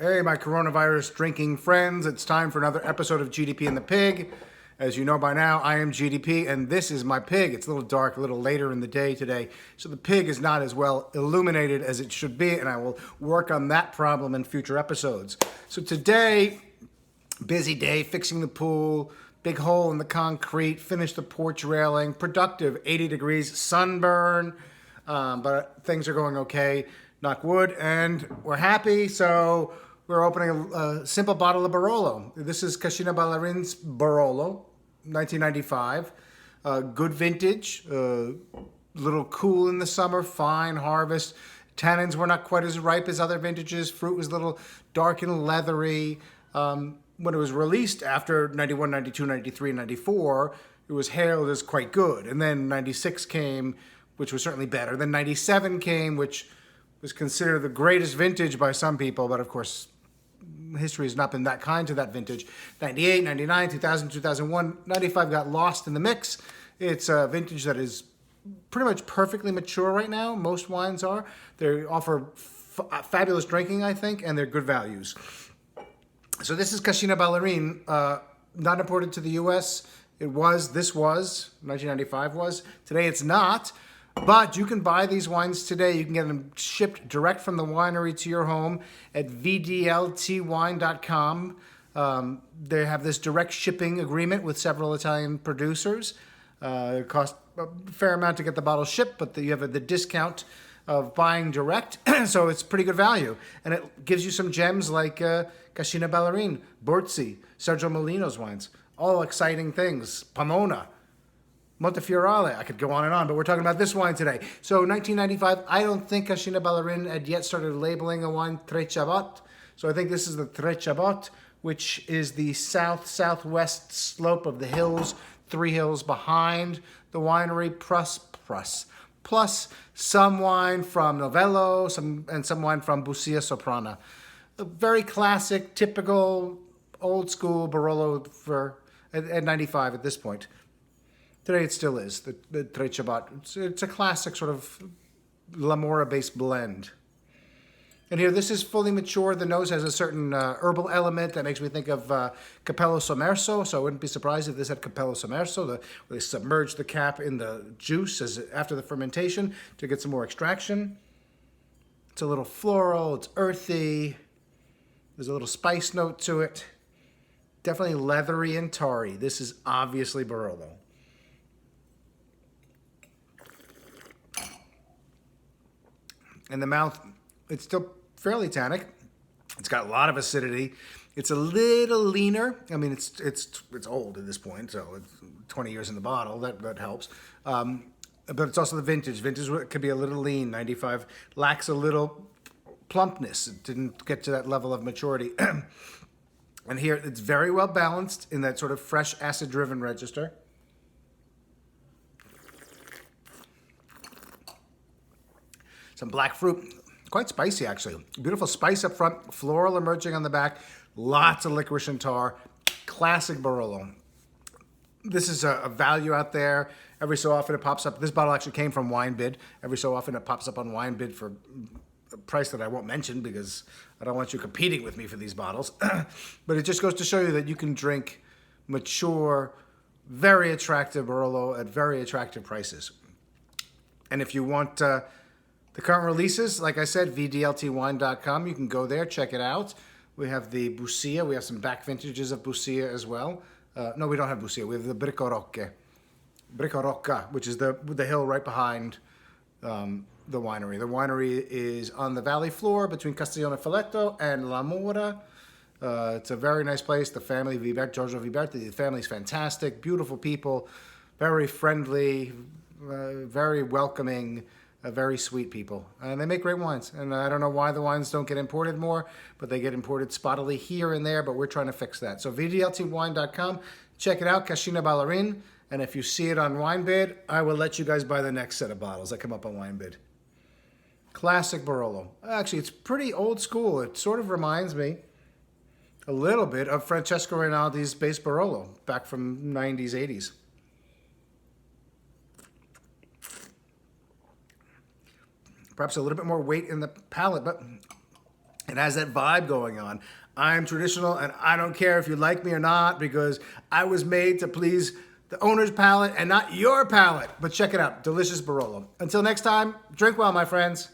Hey, my coronavirus drinking friends. It's time for another episode of GDP and the Pig. As you know by now, I am GDP, and this is my pig. It's a little dark, a little later in the day today, so the pig is not as well illuminated as it should be, and I will work on that problem in future episodes. So today, busy day, fixing the pool, big hole in the concrete, finished the porch railing, productive, 80 degrees, sunburn, but things are going okay, knock wood, and we're happy, so we're opening a simple bottle of Barolo. This is Cascina Ballarin's Barolo, 1995. Good vintage, little cool in the summer, fine harvest. Tannins were not quite as ripe as other vintages. Fruit was a little dark and leathery. When it was released after 91, 92, 93, 94, it was hailed as quite good. And then 96 came, which was certainly better. Then 97 came, which was considered the greatest vintage by some people, but of course, history has not been that kind to that vintage. 98, 99, 2000, 2001, 95 got lost in the mix. It's a vintage that is pretty much perfectly mature right now. Most wines are. They offer fabulous drinking, I think, and they're good values. So this is Cascina Ballarin, not imported to the U.S. This was, 1995 was. Today it's not. But you can buy these wines today. You can get them shipped direct from the winery to your home at vdltwine.com. They have this direct shipping agreement with several Italian producers. It costs a fair amount to get the bottle shipped, but you have the discount of buying direct, so it's pretty good value. And it gives you some gems like Cascina Ballarin, Borzi, Sergio Molino's wines. All exciting things. Pomona. Montefiorale, I could go on and on, but we're talking about this wine today. So 1995, I don't think Cascina Ballarin had yet started labeling a wine Tre Chabot. So I think this is the Tre Chabot, which is the south-southwest slope of the hills, 3 hills behind the winery, plus some wine from Novello, some wine from Busia Soprana. A very classic, typical, old-school Barolo at 95 at this point. Today it still is, the Tre Chabot. It's a classic sort of Lamora-based blend. And here, this is fully mature. The nose has a certain herbal element that makes me think of Capello Sommerso, so I wouldn't be surprised if this had Capello Sommerso, where they submerge the cap in the juice after the fermentation to get some more extraction. It's a little floral, it's earthy, there's a little spice note to it. Definitely leathery and tarry. This is obviously Barolo. In the mouth, it's still fairly tannic. It's got a lot of acidity. It's a little leaner. I mean, it's old at this point, so it's 20 years in the bottle. That helps. But it's also the vintage. Vintage could be a little lean. 95 lacks a little plumpness. It didn't get to that level of maturity. And here, it's very well balanced in that sort of fresh acid-driven register. Some black fruit, quite spicy actually. Beautiful spice up front, floral emerging on the back, lots of licorice and tar. Classic Barolo. This is a value out there. Every so often it pops up. This bottle actually came from WineBid. Every so often it pops up on WineBid for a price that I won't mention because I don't want you competing with me for these bottles. But it just goes to show you that you can drink mature, very attractive Barolo at very attractive prices. And if you want the current releases, like I said, vdltwine.com. You can go there, check it out. We have the Busia. We have some back vintages of Busia as well. No, we don't have Busia. We have the Bricco Rocca, which is the hill right behind the winery. The winery is on the valley floor between Castiglione Folletto and La Mora. It's a very nice place. The family, Giorgio Viberti, the family's fantastic. Beautiful people, very friendly, very welcoming. Very sweet people, and they make great wines. And I don't know why the wines don't get imported more, but they get imported spottily here and there, but we're trying to fix that. So vdltwine.com, check it out, Cascina Ballarin, and if you see it on WineBid, I will let you guys buy the next set of bottles that come up on WineBid. Classic Barolo. Actually, it's pretty old school. It sort of reminds me a little bit of Francesco Rinaldi's base Barolo back from 90s, 80s. Perhaps a little bit more weight in the palate, but It has that vibe going on. I'm traditional, and I don't care if you like me or not, because I was made to please the owner's palate and not your palate. But check it out, delicious Barolo. Until next time, drink well, my friends.